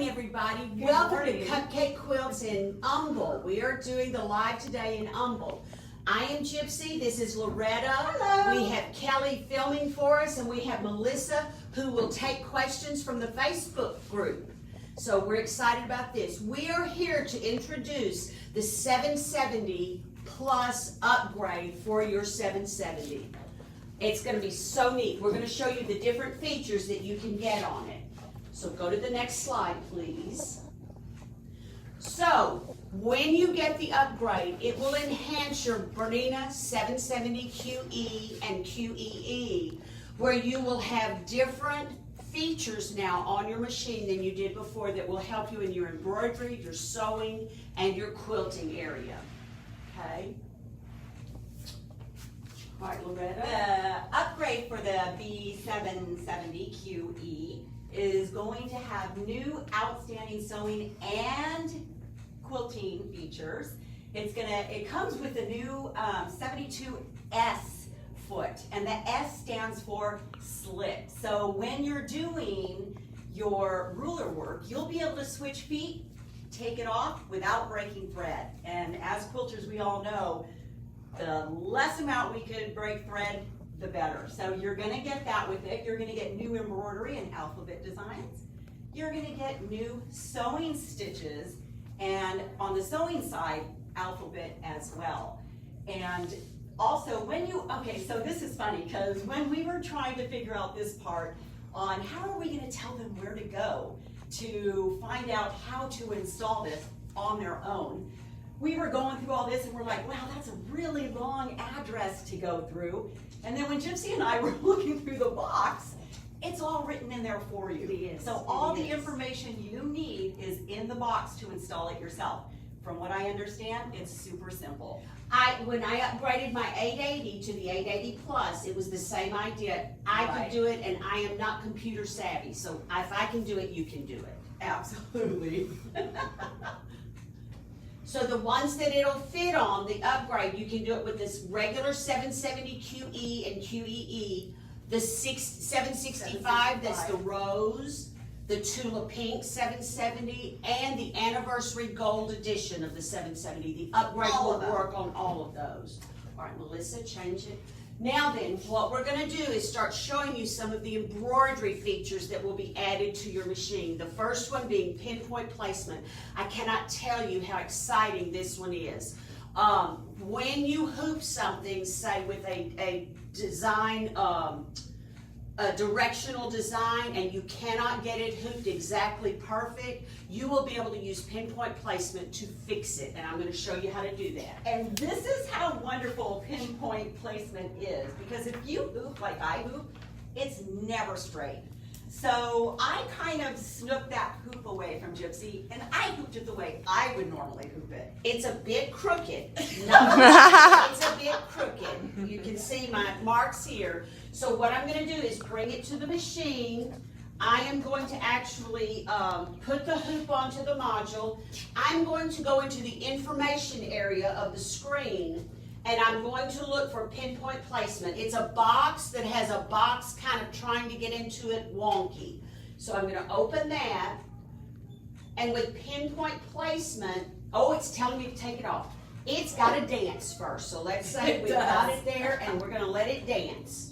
morning, everybody. Welcome to Cupcake Quilts in Humble. We are doing the live today in Humble. I am Gypsy. This is Loretta. Hello. We have Kelly filming for us, and we have Melissa who will take questions from the Facebook group. So we're excited about this. We are here to introduce the 770 Plus upgrade for your 770. It's going to be so neat. We're going to show you the different features that you can get on it. So go to the next slide, please. So when you get the upgrade, it will enhance your Bernina 770 QE and QEE, where you will have different features now on your machine than you did before that will help you in your embroidery, your sewing, and your quilting area. Okay? All right, Loretta. The upgrade for the B770 QE is going to have new outstanding sewing and quilting features. It comes with a new 72S foot, and the S stands for slit. So when you're doing your ruler work, you'll be able to switch feet, take it off without breaking thread. And as quilters, we all know, the less amount we could break thread, the better. So you're gonna get that with it. You're gonna get new embroidery and alphabet designs. You're gonna get new sewing stitches, and on the sewing side, alphabet as well. And also so this is funny, because when we were trying to figure out this part on how are we gonna tell them where to go to find out how to install this on their own, we were going through all this and we're like, wow, that's a really long address to go through. And then when Gypsy and I were looking through the box, it's all written in there for you. It is. So all the information you need is in the box to install it yourself. From what I understand, it's super simple. When I upgraded my 880 to the 880 Plus, it was the same idea. I Right. could do it, and I am not computer savvy, so if I can do it, you can do it. Absolutely. So the ones that it'll fit on, the upgrade, you can do it with this regular 770 QE and QEE, the 765, that's the rose, the Tulip Pink 770, and the Anniversary Gold Edition of the 770. The upgrade All will of them. work on all of those. All right, Melissa, change it. Now then, what we're gonna do is start showing you some of the embroidery features that will be added to your machine. The first one being pinpoint placement. I cannot tell you how exciting this one is. When you hoop something, say with a design, a directional design, and you cannot get it hooped exactly perfect, you will be able to use pinpoint placement to fix it, and I'm going to show you how to do that. And this is how wonderful pinpoint placement is, because if you hoop like I hoop, it's never straight. So I kind of snooked that hoop away from Gypsy, and I hooped it the way I would normally hoop it. It's a bit crooked. No, it's a bit crooked. You can see my marks here. So what I'm going to do is bring it to the machine. I am going to actually put the hoop onto the module. I'm going to go into the information area of the screen, and I'm going to look for pinpoint placement. It's a box that has a box kind of trying to get into it wonky. So I'm going to open that, and with pinpoint placement, oh, it's telling me to take it off. It's got to dance first. So let's say we've got it there, and we're going to let it dance.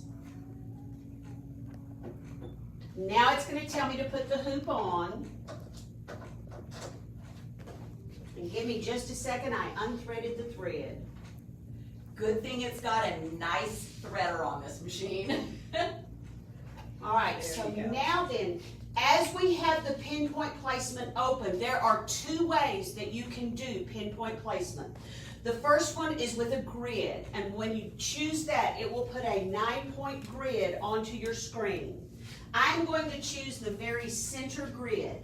Now it's going to tell me to put the hoop on. And give me just a second, I unthreaded the thread. Good thing it's got a nice threader on this machine. All right, There so you go. now then, as we have the pinpoint placement open, there are two ways that you can do pinpoint placement. The first one is with a grid, and when you choose that, it will put a 9-point grid onto your screen. I'm going to choose the very center grid,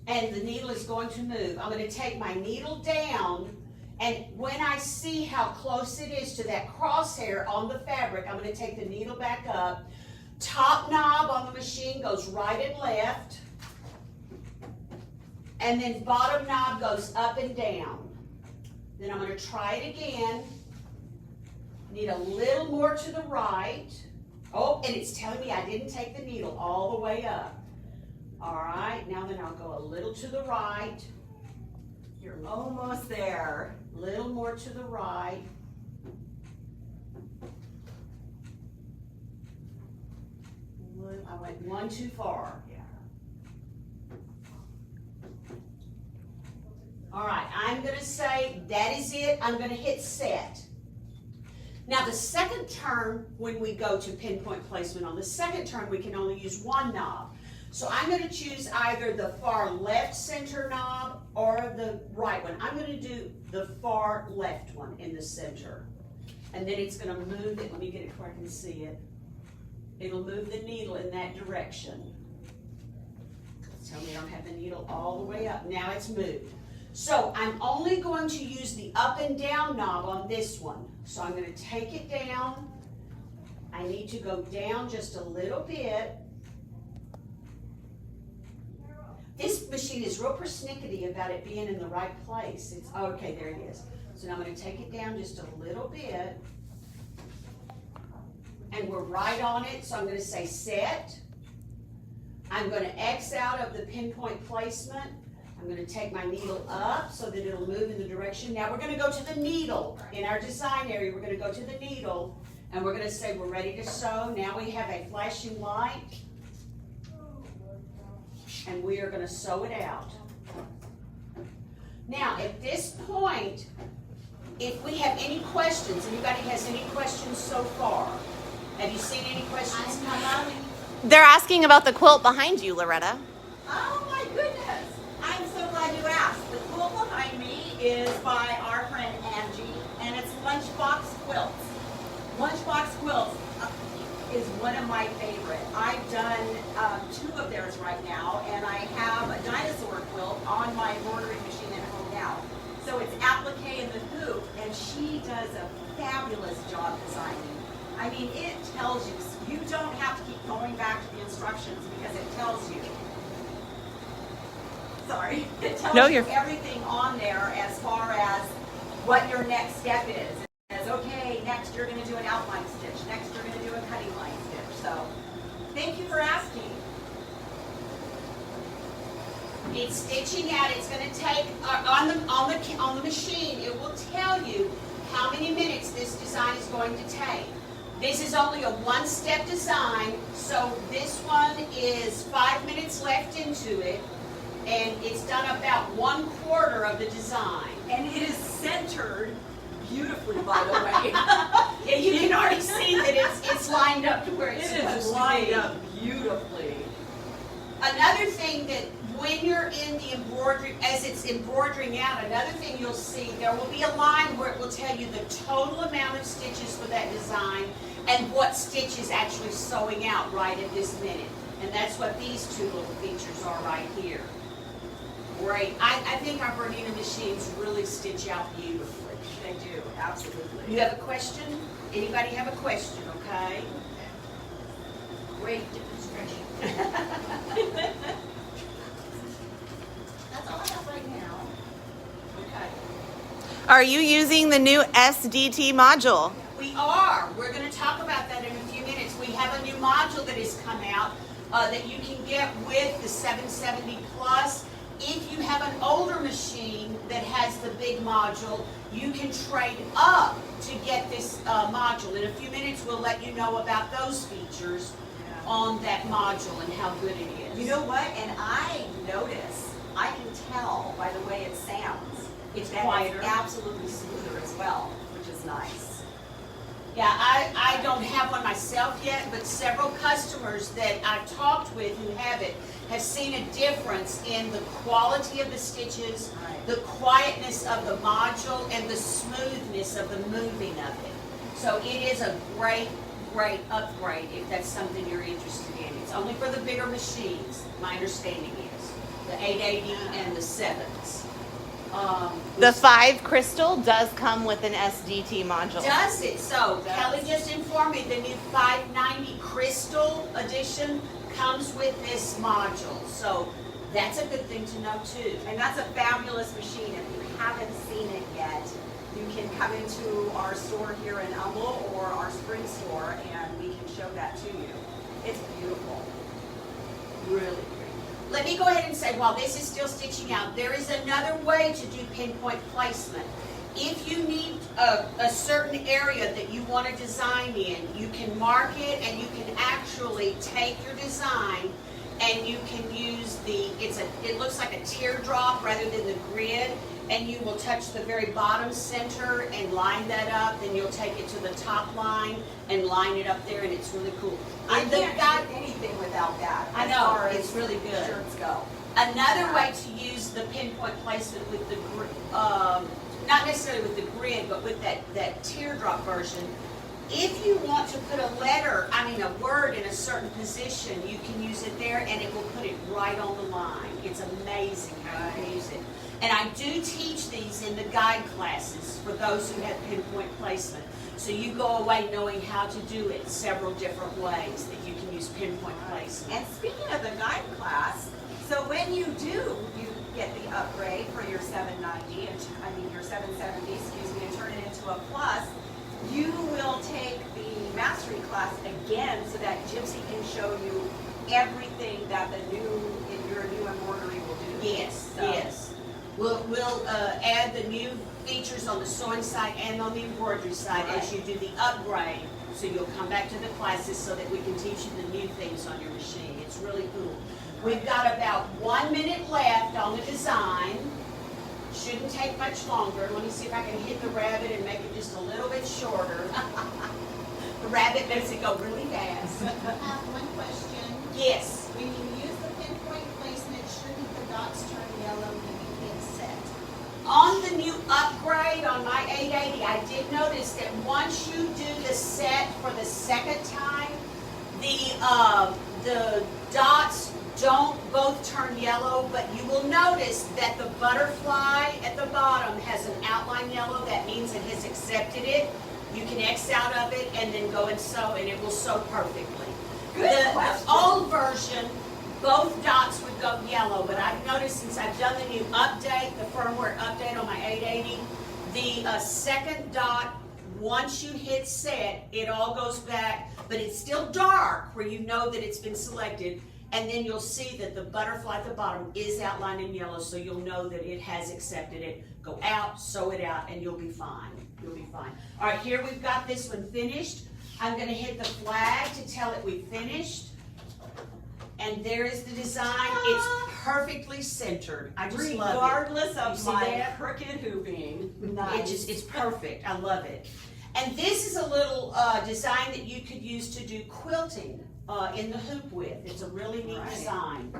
and the needle is going to move. I'm going to take my needle down, and when I see how close it is to that crosshair on the fabric, I'm going to take the needle back up. Top knob on the machine goes right and left, and then bottom knob goes up and down. Then I'm going to try it again. Need a little more to the right. Oh, and it's telling me I didn't take the needle all the way up. All right, now then I'll go a little to the right. You're almost there. A little more to the right. I went one too far. Yeah. All right, I'm gonna say that is it. I'm gonna hit set. Now the second turn, when we go to pinpoint placement, on the second turn we can only use one knob. So I'm gonna choose either the far left center knob or the right one. I'm gonna do the far left one in the center. And then it's gonna move it, let me get it where I can see it. It'll move the needle in that direction. Tell me I don't have the needle all the way up. Now it's moved. So I'm only going to use the up and down knob on this one. So I'm gonna take it down. I need to go down just a little bit. This machine is real persnickety about it being in the right place. It's, okay, there it is. So now I'm gonna take it down just a little bit. And we're right on it, so I'm gonna say set. I'm gonna X out of the pinpoint placement. I'm gonna take my needle up so that it'll move in the direction. Now we're gonna go to the needle. In our design area, we're gonna go to the needle and we're gonna say we're ready to sew. Now we have a flashing light and we are gonna sew it out. Now at this point, if we have any questions, anybody has any questions so far? Have you seen any questions come up? They're asking about the quilt behind you, Loretta. Oh my goodness. I'm so glad you asked. The quilt behind me is by our friend Angie, and it's Lunchbox Quilts. Lunchbox Quilts is one of my favorite. I've done 2 of theirs right now, and I have a dinosaur quilt on my embroidery machine at home now. So it's applique in the hoop, and she does a fabulous job designing. I mean, it tells you, you don't have to keep going back to the instructions because it tells you. Sorry, it tells you everything on there as far as what your next step is. It says, okay, next you're going to do an outline stitch. Next you're going to do a cutting line stitch. So, thank you for asking. It's stitching out. It's going to take on the machine. It will tell you how many minutes this design is going to take. This is only a one-step design, so this one is 5 minutes left into it, and it's done about 1/4 of the design. And it is centered beautifully, by the way. Yeah, you can already see that it's lined up to where it's supposed to be. lined up beautifully. Another thing that when you're in the embroidery, as it's embroidering out, another thing you'll see, there will be a line where it will tell you the total amount of stitches for that design and what stitch is actually sewing out right at this minute. And that's what these 2 little features are right here. Great. I think our Bernina machines really stitch out beautifully. They do, absolutely. You have a question? Anybody have a question, okay? Great demonstration. That's all I have right now. Okay. Are you using the new SDT module? We are. We're going to talk about that in a few minutes. We have a new module that has come out that you can get with the 770 Plus. If you have an older machine that has the big module, you can trade up to get this module. In a few minutes, we'll let you know about those features on that module and how good it is. You know what? And I notice, I can tell by the way it sounds. It's that quieter. It's absolutely smoother as well, which is nice. Yeah, I don't have one myself yet, but several customers that I've talked with who have it have seen a difference in the quality of the stitches, the quietness of the module, and the smoothness of the moving of it. So it is a great upgrade if that's something you're interested in. It's only for the bigger machines, my understanding is. The 880 and the 7s. The 5 crystal does come with an SDT module. Does it? So Kelly just informed me the new 590 Crystal Edition comes with this module. So that's a good thing to know too. And that's a fabulous machine. If you haven't seen it yet, you can come into our store here in Humble or our spring store and we can show that to you. It's beautiful. Really great. let me go ahead and say, while this is still stitching out, there is another way to do pinpoint placement. If you need a certain area that you want to design in, you can mark it and you can actually take your design and you can use it looks like a teardrop rather than the grid, and you will touch the very bottom center and line that up, then you'll take it to the top line and line it up there, and it's really cool. I can't do anything without that. I as know, far it's as really good. Shirts go. Another way to use the pinpoint placement with the not necessarily with the grid, but with that teardrop version, if you want to put a word in a certain position, you can use it there and it will put it right on the line. It's amazing how you can use it. And I do teach these in the guide classes for those who have pinpoint placement. So you go away knowing how to do it several different ways that you can use pinpoint placement. And speaking of the guide class, so when you get the upgrade for your 790, your 770, and turn it into a plus, you will take the mastery class again so that Gypsy can show you everything that your new embroidery will do. Yes, So- yes. We'll add the new features on the sewing side and on the embroidery side as you do the upgrade. So you'll come back to the classes so that we can teach you the new things on your machine. It's really cool. We've got about 1 minute left on the design. Shouldn't take much longer. Let me see if I can hit the rabbit and make it just a little bit shorter. The rabbit makes it go really fast. I have one question. Yes. When you use the pinpoint placement, shouldn't the dots turn yellow when you hit set? On the new upgrade on my 880, I did notice that once you do the set for the second time, the dots don't both turn yellow, but you will notice that the butterfly at the bottom has an outline yellow. That means it has accepted it. You can X out of it and then go and sew, and it will sew perfectly. The old version, both dots would go yellow, but I've noticed since I've done the new update, the firmware update on my 880, the second dot, once you hit set, it all goes back, but it's still dark where you know that it's been selected. And then you'll see that the butterfly at the bottom is outlined in yellow, so you'll know that it has accepted it. Go out, sew it out, and you'll be fine. You'll be fine. All right, here we've got this one finished. I'm going to hit the flag to tell it we've finished. And there is the design. It's perfectly centered. I just love it. Regardless You of see my that? crooked hooping. It's perfect. I love it. And this is a little design that you could use to do quilting in the hoop with. It's a really neat design.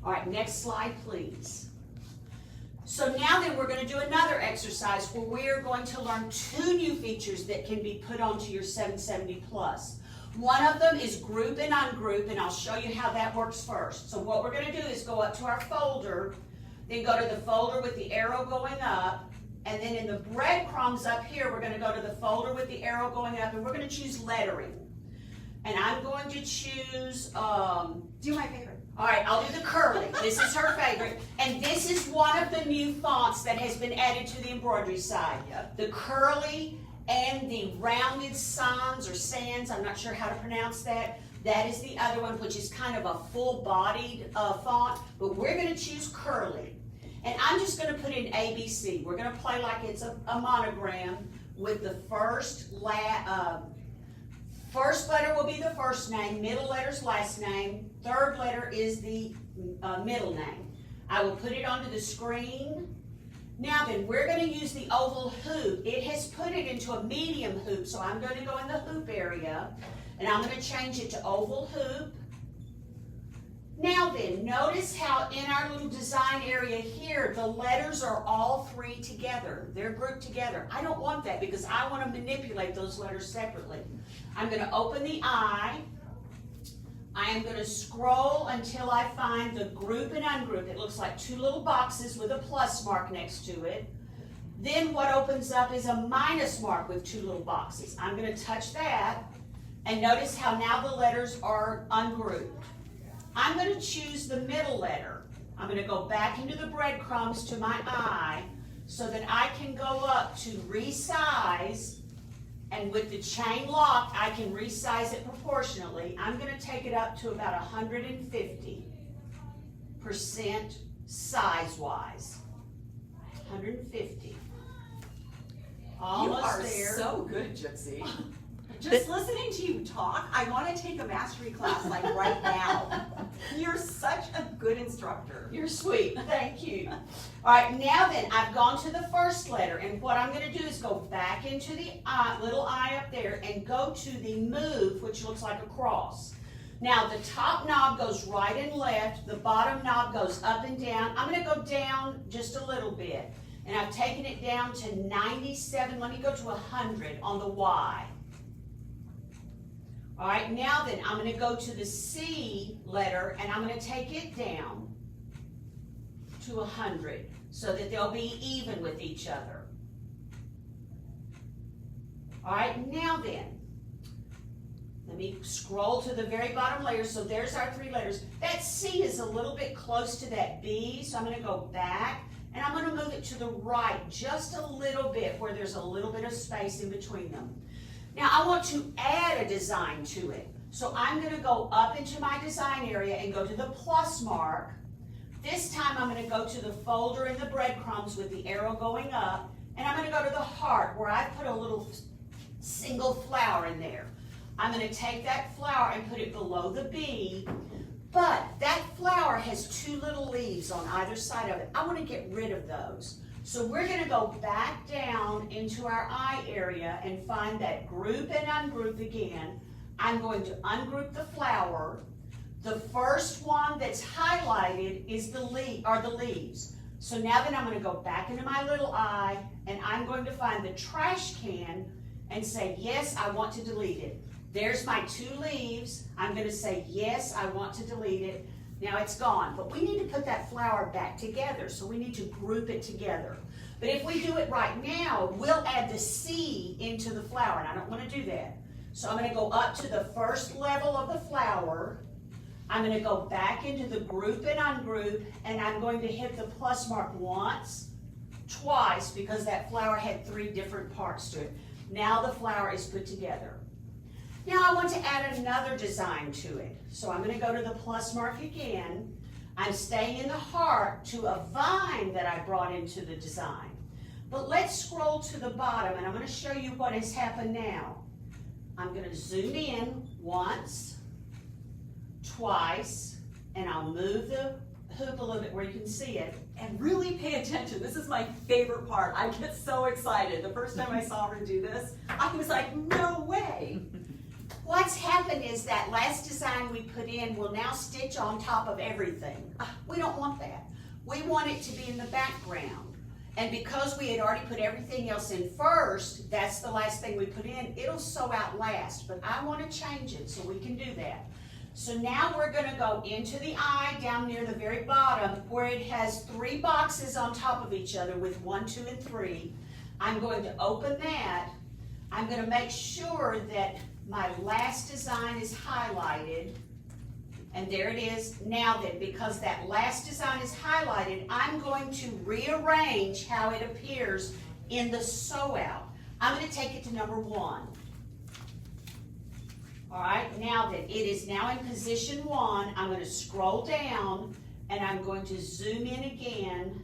All right, next slide, please. So now then we're going to do another exercise where we are going to learn 2 new features that can be put onto your 770 Plus. One of them is group and ungroup, and I'll show you how that works first. So what we're going to do is go up to our folder, then go to the folder with the arrow going up, and then in the breadcrumbs up here, we're going to go to the folder with the arrow going up, and we're going to choose lettering. And I'm going to choose, Do my favorite. all right, I'll do the curly. This is her favorite. And this is one of the new fonts that has been added to the embroidery side. Yep. The curly and the rounded sans or sans, I'm not sure how to pronounce that. That is the other one, which is kind of a full-bodied font, but we're going to choose curly. And I'm just going to put in ABC. We're going to play like it's a monogram with the first letter will be the first name, middle letter's last name, third letter is the middle name. I will put it onto the screen. Now then, we're going to use the oval hoop. It has put it into a medium hoop, so I'm going to go in the hoop area, and I'm going to change it to oval hoop. Now then, notice how in our little design area here, the letters are all 3 together. They're grouped together. I don't want that because I want to manipulate those letters separately. I'm going to open the I. I am going to scroll until I find the group and ungroup. It looks like 2 little boxes with a plus mark next to it. Then what opens up is a minus mark with 2 little boxes. I'm going to touch that, and notice how now the letters are ungrouped. I'm going to choose the middle letter. I'm going to go back into the breadcrumbs to my I so that I can go up to resize, and with the chain locked, I can resize it proportionally. I'm going to take it up to about 150%. 100% size-wise. 150. Almost you are there. so good, Gypsy. Just listening to you talk, I want to take a mastery class like right now. You're such a good instructor. You're sweet, thank you. All right, now then, I've gone to the first letter, and what I'm gonna do is go back into the little eye up there and go to the move, which looks like a cross. Now, the top knob goes right and left, the bottom knob goes up and down. I'm gonna go down just a little bit, and I've taken it down to 97. Let me go to 100 on the Y. All right, now then, I'm gonna go to the C letter, and I'm gonna take it down to 100 so that they'll be even with each other. All right, now then, let me scroll to the very bottom layer. So there's our 3 letters. That C is a little bit close to that B, so I'm gonna go back, and I'm gonna move it to the right just a little bit where there's a little bit of space in between them. Now I want to add a design to it. So I'm gonna go up into my design area and go to the plus mark. This time I'm gonna go to the folder in the breadcrumbs with the arrow going up, and I'm gonna go to the heart where I put a little single flower in there. I'm gonna take that flower and put it below the B, but that flower has 2 little leaves on either side of it. I wanna get rid of those. So we're gonna go back down into our eye area and find that group and ungroup again. I'm going to ungroup the flower. The first one that's highlighted is the leaves. So now then I'm gonna go back into my little eye, and I'm going to find the trash can and say, yes, I want to delete it. There's my 2 leaves. I'm gonna say, yes, I want to delete it. Now it's gone, but we need to put that flower back together, so we need to group it together. But if we do it right now, we'll add the C into the flower, and I don't want to do that. So I'm going to go up to the first level of the flower. I'm going to go back into the group and ungroup, and I'm going to hit the plus mark once, twice, because that flower had 3 different parts to it. Now the flower is put together. Now I want to add another design to it. So I'm going to go to the plus mark again. I'm staying in the heart to a vine that I brought into the design. But let's scroll to the bottom, and I'm going to show you what has happened now. I'm going to zoom in once, twice, and I'll move the hoop a little bit where you can see it. And really pay attention. This is my favorite part. I get so excited. The first time I saw her do this, I was like, no way. What's happened is that last design we put in will now stitch on top of everything. We don't want that. We want it to be in the background. And because we had already put everything else in first, that's the last thing we put in, it'll sew out last. But I want to change it so we can do that. So now we're going to go into the eye down near the very bottom where it has 3 boxes on top of each other with 1, 2, and 3. I'm going to open that. I'm going to make sure that my last design is highlighted, and there it is. Now then, because that last design is highlighted, I'm going to rearrange how it appears in the sew out. I'm going to take it to number 1. All right, now then, it is now in position 1. I'm going to scroll down, and I'm going to zoom in again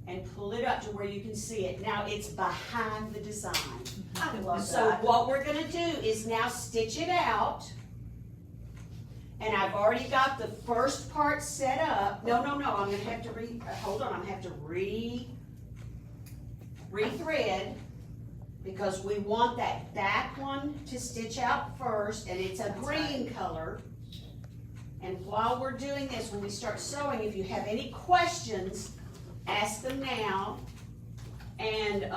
and pull it up to where you can see it. Now it's behind the design. I love that. So what we're going to do is now stitch it out. And I've already got the first part set up. No, I'm going to have to hold on, I'm going to have to rethread, because we want that back one to stitch out first, and it's a green color. And while we're doing this, when we start sewing, if you have any questions, ask them now, and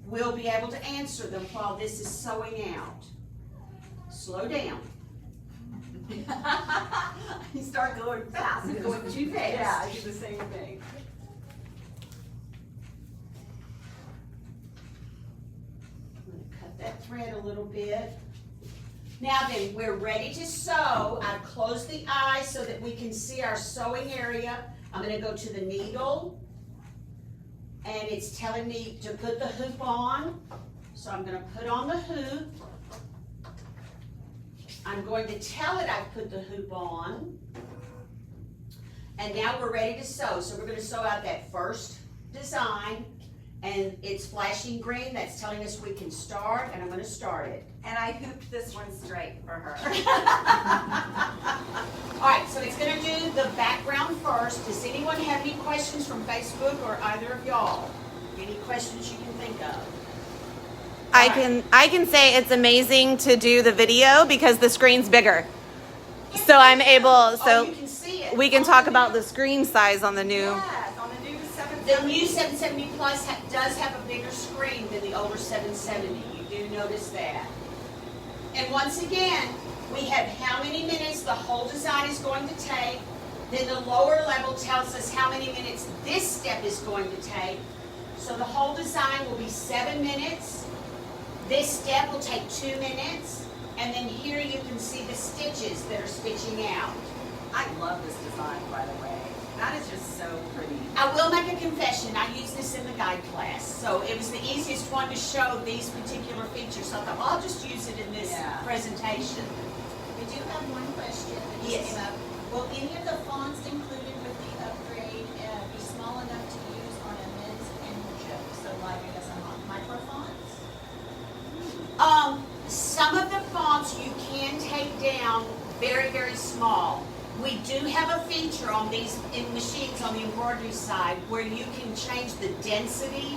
we'll be able to answer them while this is sewing out. Slow down. You start going fast. I'm going too fast. Yeah, I do the same thing. I'm going to cut that thread a little bit. Now then, we're ready to sew. I've closed the eye so that we can see our sewing area. I'm going to go to the needle, and it's telling me to put the hoop on. So I'm going to put on the hoop. I'm going to tell it I've put the hoop on. And now we're ready to sew. So we're gonna sew out that first design, and it's flashing green. That's telling us we can start, and I'm gonna start it. And I hooped this one straight for her. All right, so it's gonna do the background first. Does anyone have any questions from Facebook or either of y'all? Any questions you can think of? I can say it's amazing to do the video because the screen's bigger. So I'm able, so you can see it. we can talk about the screen size on the new. Yes, on the new The 770. new 770 Plus does have a bigger screen than the older 770. You do notice that. And once again, we have how many minutes the whole design is going to take. Then the lower level tells us how many minutes this step is going to take. So the whole design will be 7 minutes. This step will take 2 minutes. And then here you can see the stitches that are stitching out. I love this design, by the way. That is just so pretty. I will make a confession. I used this in the guide class, so it was the easiest one to show these particular features. So I thought, well, I'll just use it in this presentation. We do have one question that Yes. just came up. Will any of the fonts included with the upgrade be small enough to use on a men's handkerchief? So like, I guess, micro fonts? Some of the fonts you can take down very, very small. We do have a feature on these machines on the embroidery side where you can change the density.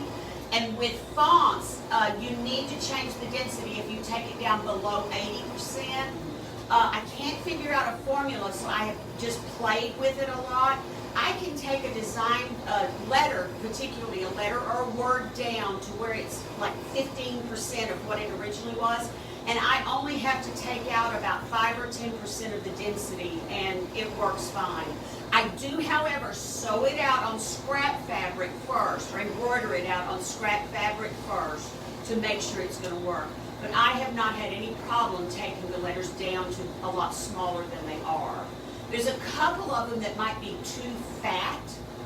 And with fonts, you need to change the density if you take it down below 80%. I can't figure out a formula, so I have just played with it a lot. I can take a design letter, particularly a letter or a word down to where it's like 15% of what it originally was. And I only have to take out about 5 or 10% of the density, and it works fine. I do, however, sew it out on scrap fabric first, or embroider it out on scrap fabric first to make sure it's going to work. But I have not had any problem taking the letters down to a lot smaller than they are. There's a couple of them that might be too fat,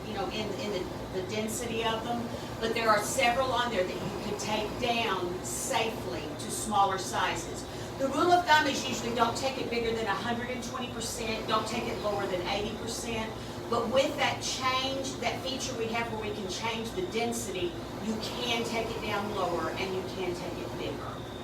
you know, in the density of them, but there are several on there that you can take down safely to smaller sizes. The rule of thumb is usually don't take it bigger than 120%, don't take it lower than 80%, but with that change, that feature we have where we can change the density, you can take it down lower and you can take it bigger.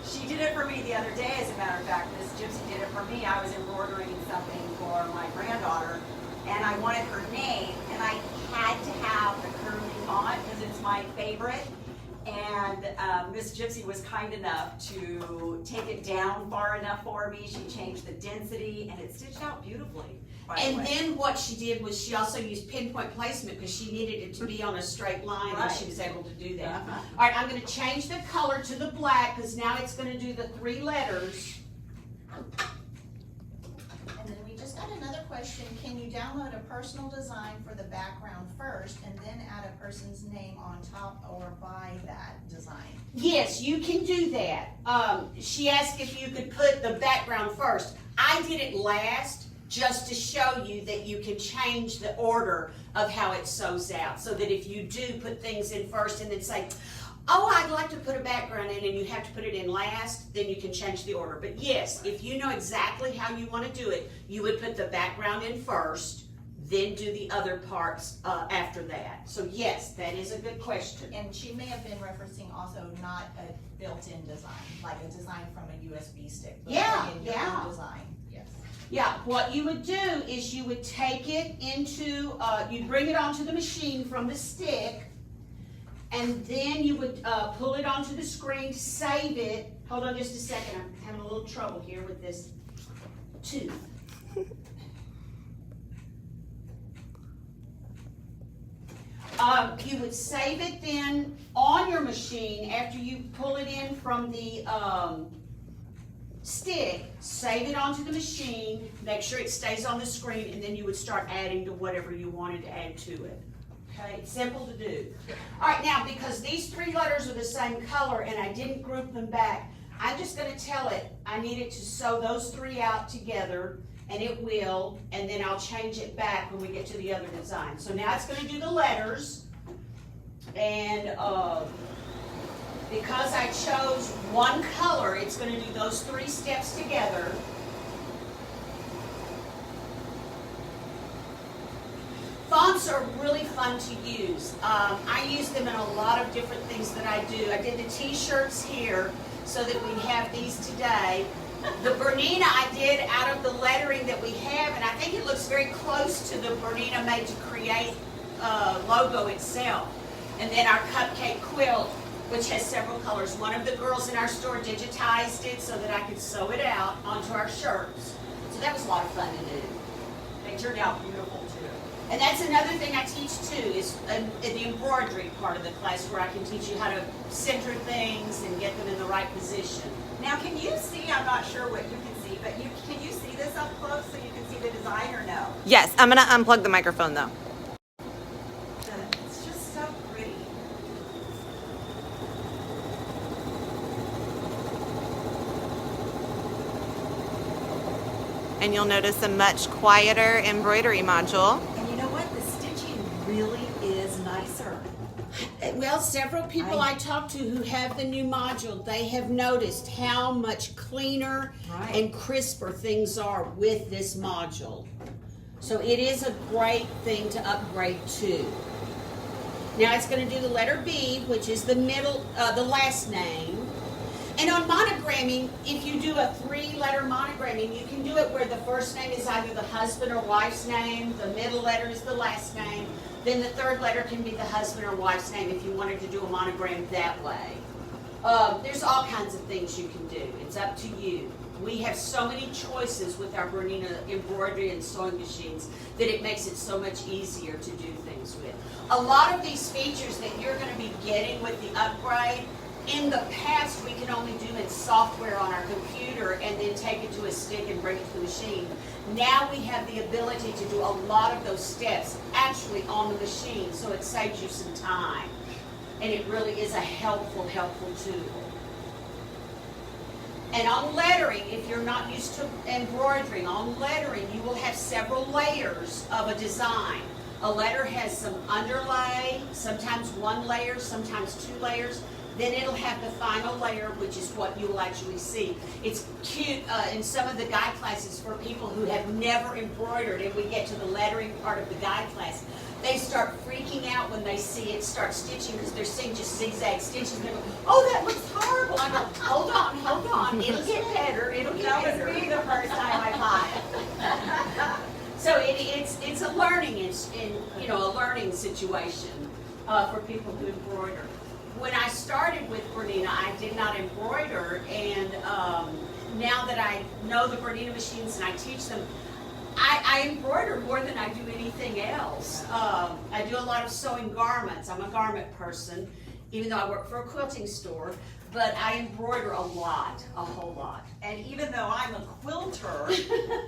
She did it for me the other day, as a matter of fact. Miss Gypsy did it for me. I was embroidering something for my granddaughter, and I wanted her name, and I had to have the curly font because it's my favorite. And Miss Gypsy was kind enough to take it down far enough for me. She changed the density, and it stitched out beautifully. And then what she did was she also used pinpoint placement because she needed it to be on a straight line, and she was able to do that. All right, I'm going to change the color to the black because now it's going to do the 3 letters. And then we just got another question. Can you download a personal design for the background first and then add a person's name on top or by that design? Yes, you can do that. She asked if you could put the background first. I did it last just to show you that you can change the order of how it sews out, so that if you do put things in first and then say, oh, I'd like to put a background in, and you have to put it in last, then you can change the order. But yes, if you know exactly how you want to do it, you would put the background in first, then do the other parts after that. So yes, that is a good question. And she may have been referencing also not a built-in design, like a design from a USB stick. But Yeah, bring in your own design. Yes. Yeah, what you would do is you would take it into, you'd bring it onto the machine from the stick, and then you would pull it onto the screen, save it. Hold on just a second, I'm having a little trouble here with this tooth. You would save it then on your machine after you pull it in from the stick, save it onto the machine, make sure it stays on the screen, and then you would start adding to whatever you wanted to add to it. Okay, it's simple to do. All right, now because these 3 letters are the same color and I didn't group them back, I'm just going to tell it I need it to sew those 3 out together, and it will, and then I'll change it back when we get to the other design. So now it's going to do the letters, and because I chose one color, it's going to do those 3 steps together. fonts are really fun to use. I use them in a lot of different things that I do. I did the t-shirts here so that we have these today. The Bernina I did out of the lettering that we have, and I think it looks very close to the Bernina Made to Create logo itself. And then our Cupcake quilt, which has several colors. One of the girls in our store digitized it so that I could sew it out onto our shirts. So that was a lot of fun to do. They turned out beautiful too. And that's another thing I teach too, is the embroidery part of the class, where I can teach you how to center things and get them in the right position. Now, can you see, I'm not sure what you can see, but can you see this up close so you can see the design or no? Yes, I'm gonna unplug the microphone though. It's just so pretty. And you'll notice a much quieter embroidery module. And you know what? The stitching really is nicer. Well, several people I talked to who have the new module, they have noticed how much cleaner and crisper things are with this module. So it is a great thing to upgrade to. Now it's going to do the letter B, which is the middle, the last name. And on monogramming, if you do a 3-letter monogramming, you can do it where the first name is either the husband or wife's name, the middle letter is the last name, then the 3rd letter can be the husband or wife's name if you wanted to do a monogram that way. There's all kinds of things you can do. It's up to you. We have so many choices with our Bernina embroidery and sewing machines that it makes it so much easier to do things with. A lot of these features that you're going to be getting with the upgrade, in the past, we could only do in software on our computer and then take it to a stick and bring it to the machine. Now we have the ability to do a lot of those steps actually on the machine, so it saves you some time. And it really is a helpful tool. And on lettering, if you're not used to embroidering, on lettering you will have several layers of a design. A letter has some underlay, sometimes 1 layer, sometimes 2 layers. Then it'll have the final layer, which is what you will actually see. It's cute in some of the guide classes for people who have never embroidered, and we get to the lettering part of the guide class. They start freaking out when they see it start stitching because they're seeing just zigzag stitches. And they go, oh, that looks horrible. I go, hold on, it'll get better, it'll get better. That was me the first time I bought it. So it's a learning, a learning situation for people who embroider. When I started with Bernina, I did not embroider, and now that I know the Bernina machines and I teach them, I embroider more than I do anything else. I do a lot of sewing garments. I'm a garment person, even though I work for a quilting store, but I embroider a lot, a whole lot. And even though I'm a quilter,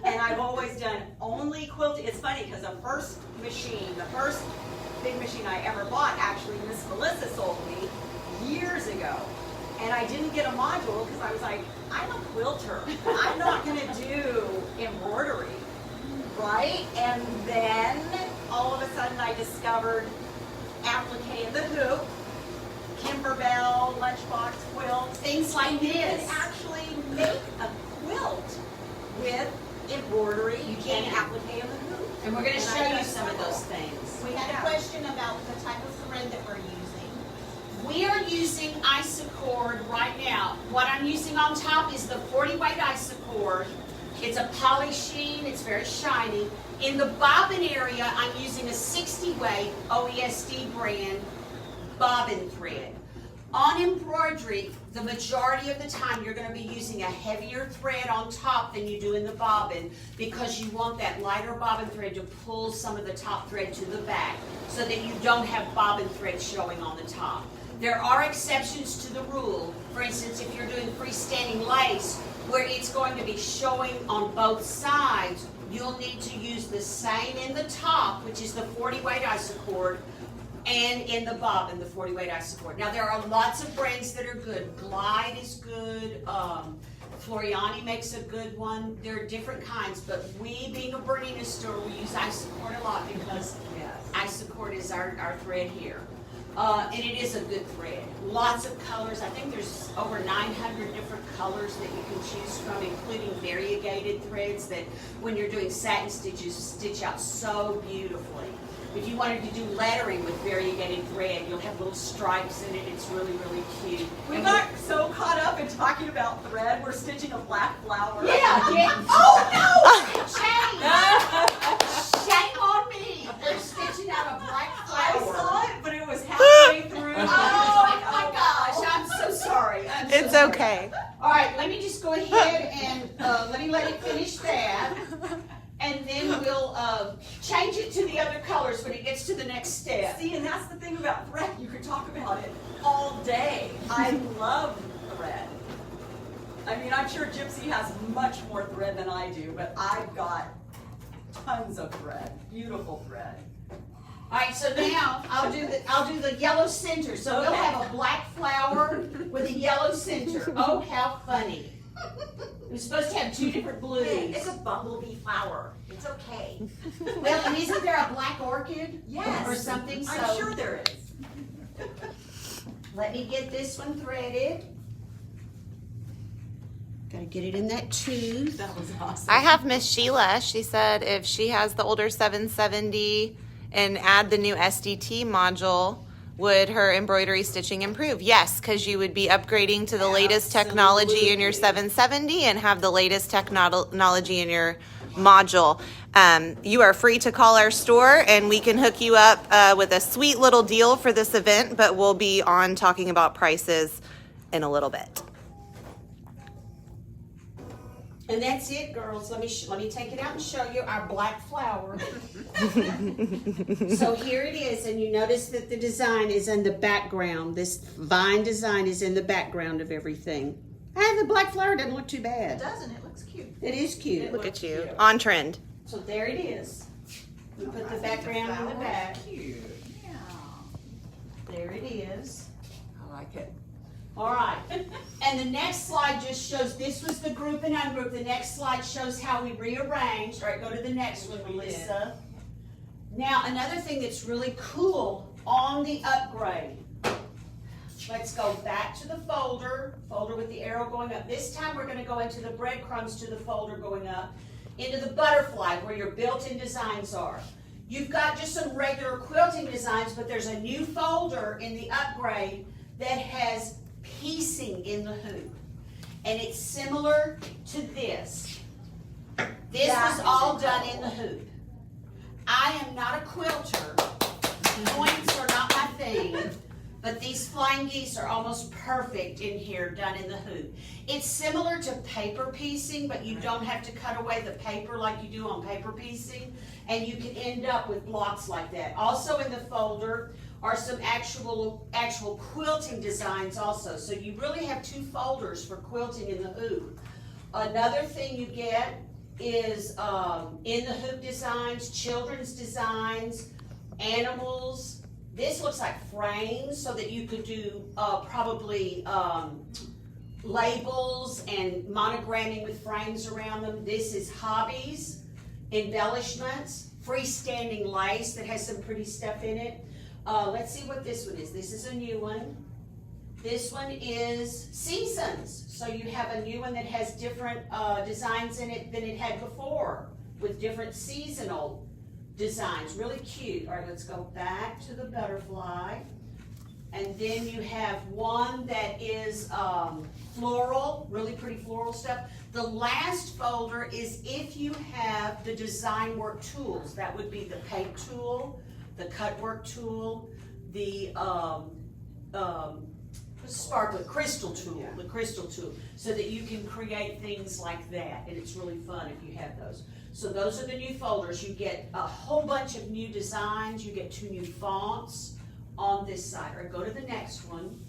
and I've always done only quilting, it's funny because the first big machine I ever bought, actually Miss Melissa sold me years ago. And I didn't get a module because I was like, I'm a quilter. I'm not going to do embroidery, right? And then all of a sudden I discovered applique in the hoop, Kimberbell, lunchbox quilts. Things like You this. can actually make a quilt with embroidery can. and applique in the hoop. And we're going to And show I've you done some of several. those things. We had a question about the type of thread that we're using. We are using Isacord right now. What I'm using on top is the 40-weight Isacord. It's a poly sheen, it's very shiny. In the bobbin area, I'm using a 60-weight OESD brand bobbin thread. On embroidery, the majority of the time you're going to be using a heavier thread on top than you do in the bobbin because you want that lighter bobbin thread to pull some of the top thread to the back so that you don't have bobbin thread showing on the top. There are exceptions to the rule. For instance, if you're doing freestanding lace where it's going to be showing on both sides, you'll need to use the same in the top, which is the 40-weight Isacord, and in the bobbin, the 40-weight Isacord. Now, there are lots of brands that are good. Glide is good. Floriani makes a good one. There are different kinds, but we, being a Bernina store, we use Isacord a lot because Isacord is our thread here. And it is a good thread. Lots of colors. I think there's over 900 different colors that you can choose from, including variegated threads that when you're doing satin stitches, stitch out so beautifully. If you wanted to do lettering with variegated thread, you'll have little stripes in it. It's really, really cute. We got so caught up in talking about thread, we're stitching a black flower. Yeah. Oh no! Shame! Shame on me! They're stitching out a black I flower. saw it, but it was halfway through. Oh my gosh! I'm so sorry. I'm so It's sorry. okay. All right, let me just go ahead and let it finish that, and then we'll change it to the other colors when it gets to the next step. See, and that's the thing about thread. You could talk about it all day. I love thread. I mean, I'm sure Gypsy has much more thread than I do, but I've got tons of thread. Beautiful thread. All right, so now I'll do the yellow center. So we'll Okay. have a black flower with a yellow center. Oh, how funny! We're supposed to have two different blues. It's a bumblebee flower. It's okay. Well, and isn't there a black orchid? Yes. Or something? I'm So sure there is. let me get this one threaded. Gotta get it in that tooth. That was awesome. I have Miss Sheila. She said if she has the older 770 and add the new SDT module, would her embroidery stitching improve? Yes, because you would be upgrading to the latest technology in your 770 and have the latest technology in your module. You are free to call our store and we can hook you up with a sweet little deal for this event, but we'll be on talking about prices in a little bit. And that's it, girls. Let me take it out and show you our black flower. So here it is, and you notice that the design is in the background. This vine design is in the background of everything. The black flower doesn't look too It bad. doesn't, it looks cute. It is cute. Look at you. On trend. So there it is. We put the background in the back. Cute. Yeah. There it is. I like it. All right, and the next slide just shows, this was the group and ungroup. The next slide shows how we rearranged. All right, go to the next one, Melissa. Now, another thing that's really cool on the upgrade. Let's go back to the folder with the arrow going up. This time we're gonna go into the breadcrumbs to the folder going up, into the butterfly where your built-in designs are. You've got just some regular quilting designs, but there's a new folder in the upgrade that has piecing in the hoop. And it's similar to this. This was all done in the hoop. I am not a quilter. Points are not my thing. But these flying geese are almost perfect in here, done in the hoop. It's similar to paper piecing, but you don't have to cut away the paper like you do on paper piecing. And you can end up with blocks like that. Also in the folder are some actual quilting designs also. So you really have two folders for quilting in the hoop. Another thing you get is in the hoop designs, children's designs, animals. This looks like frames so that you could do probably labels and monogramming with frames around them. This is hobbies, embellishments, freestanding lace that has some pretty stuff in it. Let's see what this one is. This is a new one. This one is seasons. So you have a new one that has different designs in it than it had before, with different seasonal designs. Really cute. All right, let's go back to the butterfly. And then you have one that is floral, really pretty floral stuff. The last folder is if you have the design work tools. That would be the paint tool, the cut work tool, the sparkle crystal tool, the crystal tool, so that you can create things like that. And it's really fun if you have those. So those are the new folders. You get a whole bunch of new designs. You get 2 new fonts on this side. Or go to the next one.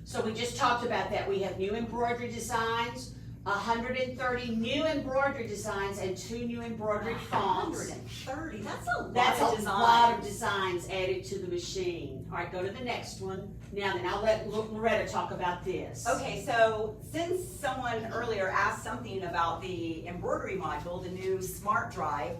So we just talked about that. We have new embroidery designs, 130 new embroidery designs, and 2 new embroidery fonts. 130, that's a lot That's of a designs. lot of designs added to the machine. All right, go to the next one. Now then, I'll let Loretta talk about this. Okay, so since someone earlier asked something about the embroidery module, the new Smart Drive,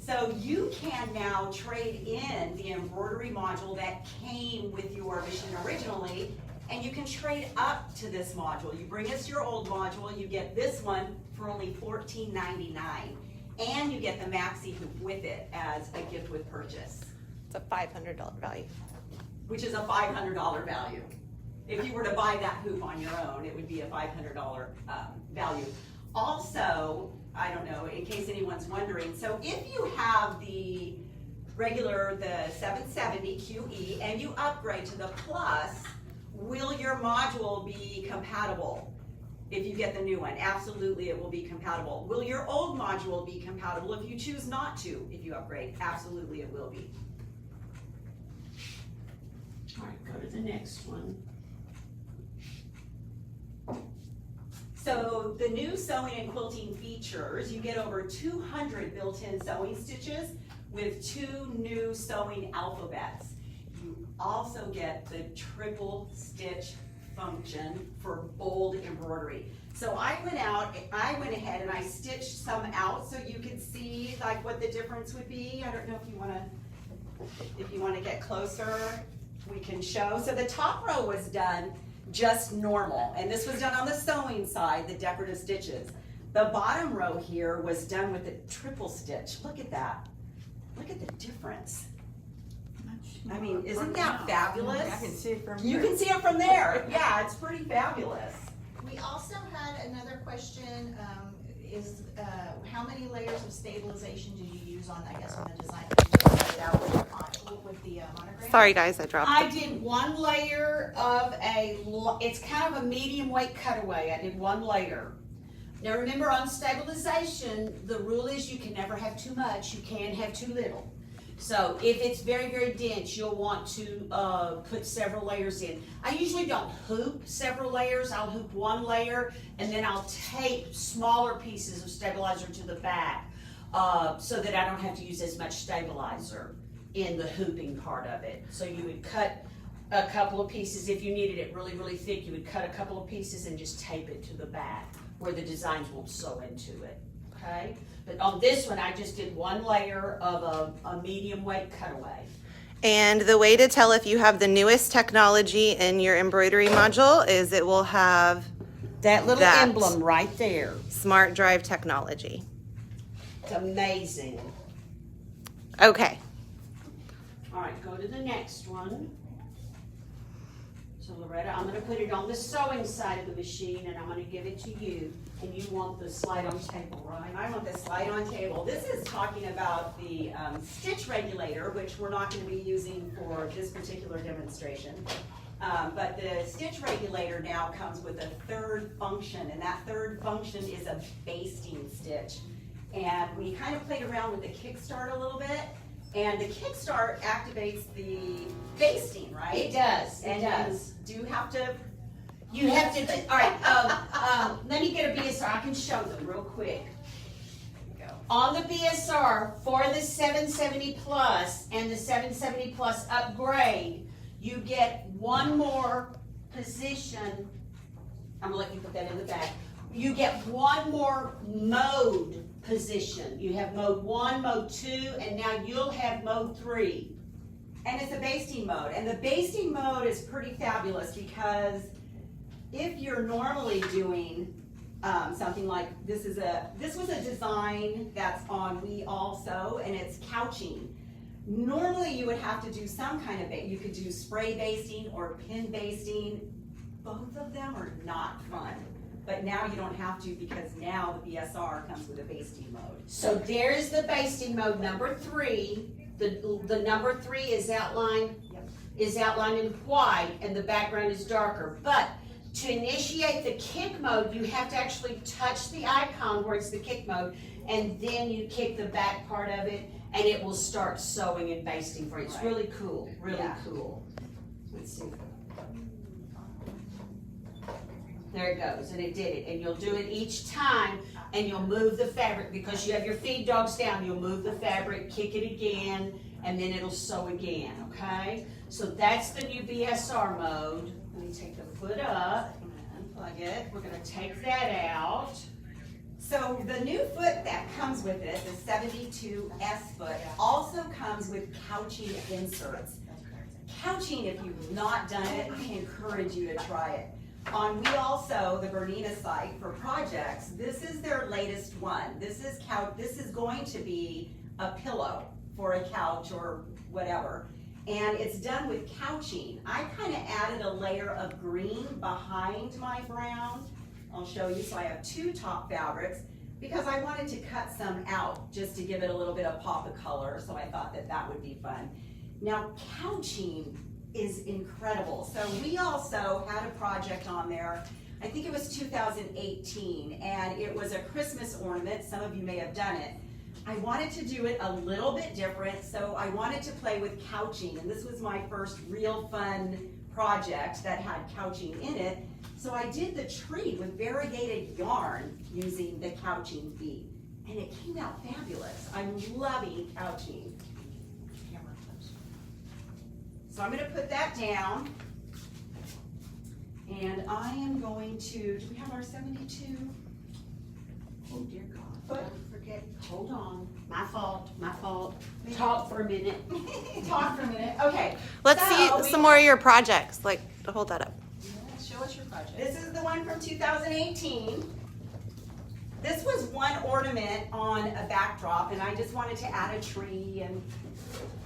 So you can now trade in the embroidery module that came with your machine originally, and you can trade up to this module. You bring us your old module, you get this one for only $14.99, and you get the maxi hoop with it as a gift with purchase, It's a $500 value. which is a $500 value. If you were to buy that hoop on your own, it would be a $500 value. Also, I don't know, in case anyone's wondering, so if you have the regular, the 770 QE, and you upgrade to the Plus, will your module be compatible if you get the new one? Absolutely, it will be compatible. Will your old module be compatible if you choose not to, if you upgrade? Absolutely, it will be. All right, go to the next one. So the new sewing and quilting features, you get over 200 built-in sewing stitches with 2 new sewing alphabets. You also get the triple stitch function for bold embroidery. So I went ahead and I stitched some out so you could see like what the difference would be. I don't know if you wanna get closer, we can show. So the top row was done just normal, and this was done on the sewing side, the decorative stitches. The bottom row here was done with the triple stitch. Look at that. Look at the difference. I mean, isn't that fabulous? I can see it from You here. can see it from there. Yeah, it's pretty fabulous. We also had another question, how many layers of stabilization did you use on, I guess, on the design? Did you just set it out with the monogram? Sorry guys, I dropped I it. did 1 layer of it's kind of a medium weight cutaway. I did 1 layer. Now remember, on stabilization, the rule is you can never have too much, you can have too little. So if it's very, very dense, you'll want to put several layers in. I usually don't hoop several layers. I'll hoop 1 layer and then I'll tape smaller pieces of stabilizer to the back so that I don't have to use as much stabilizer in the hooping part of it. So you would cut a couple of pieces. If you needed it really, really thick, you would cut a couple of pieces and just tape it to the back where the designs won't sew into it, okay? But on this one, I just did 1 layer of a medium weight cutaway. And the way to tell if you have the newest technology in your embroidery module is it will have That little That. emblem right there. Smart Drive technology. It's amazing. Okay. All right, go to the next one. So Loretta, I'm gonna put it on the sewing side of the machine and I'm gonna give it to you. And you want the slide on table, right? I want the slide on table. This is talking about the stitch regulator, which we're not going to be using for this particular demonstration. But the stitch regulator now comes with a 3rd function, and that 3rd function is a basting stitch. And we kind of played around with the kickstart a little bit, and the kickstart activates the basting, right? It does, it And does. you do have to. You have to, all right, let me get a BSR, I can show them real quick. On the BSR, for the 770 Plus and the 770 Plus upgrade, you get 1 more position. I'm gonna let you put that in the back. You get 1 more mode position. You have mode 1, mode 2, and now you'll have mode 3. And it's a basting mode, and the basting mode is pretty fabulous because if you're normally doing something like this was a design that's on We All Sew, and it's couching. Normally you would have to do some kind of you could do spray basting or pin basting. Both of them are not fun, but now you don't have to because now the BSR comes with a basting mode. So there is the basting mode number 3. The number 3 is outlined in white and the background is darker. But to initiate the kick mode, you have to actually touch the icon where it's the kick mode, and then you kick the back part of it, and it will start sewing and basting for you. It's Right. really cool, really Yeah. cool. Let's see. There it goes, and it did it. And you'll do it each time, and you'll move the fabric because you have your feed dogs down. You'll move the fabric, kick it again, and then it'll sew again, okay? So that's the new BSR mode. Let me take the foot up and unplug it. We're gonna take that out. So the new foot that comes with it, the 72S foot, also comes with couching inserts. Couching, if you've not done it, I encourage you to try it. On We Also, the Bernina site for projects, this is their latest one. This is going to be a pillow for a couch or whatever. And it's done with couching. I kind of added a layer of green behind my brown. I'll show you. So I have two top fabrics because I wanted to cut some out just to give it a little bit of pop of color. So I thought that that would be fun. Now, couching is incredible. So we also had a project on there, I think it was 2018, and it was a Christmas ornament. Some of you may have done it. I wanted to do it a little bit different, so I wanted to play with couching, and this was my first real fun project that had couching in it. So I did the tree with variegated yarn using the couching bead, and it came out fabulous. I'm loving couching. So I'm gonna put that down, and I am going to, do we have our 72? Oh dear God. But forget, hold on, my fault. Talk for a minute. Talk for a minute, okay. Let's So see some more of your projects. Like, hold that up. Yeah, show us your project. This is the one from 2018. This was one ornament on a backdrop, and I just wanted to add a tree and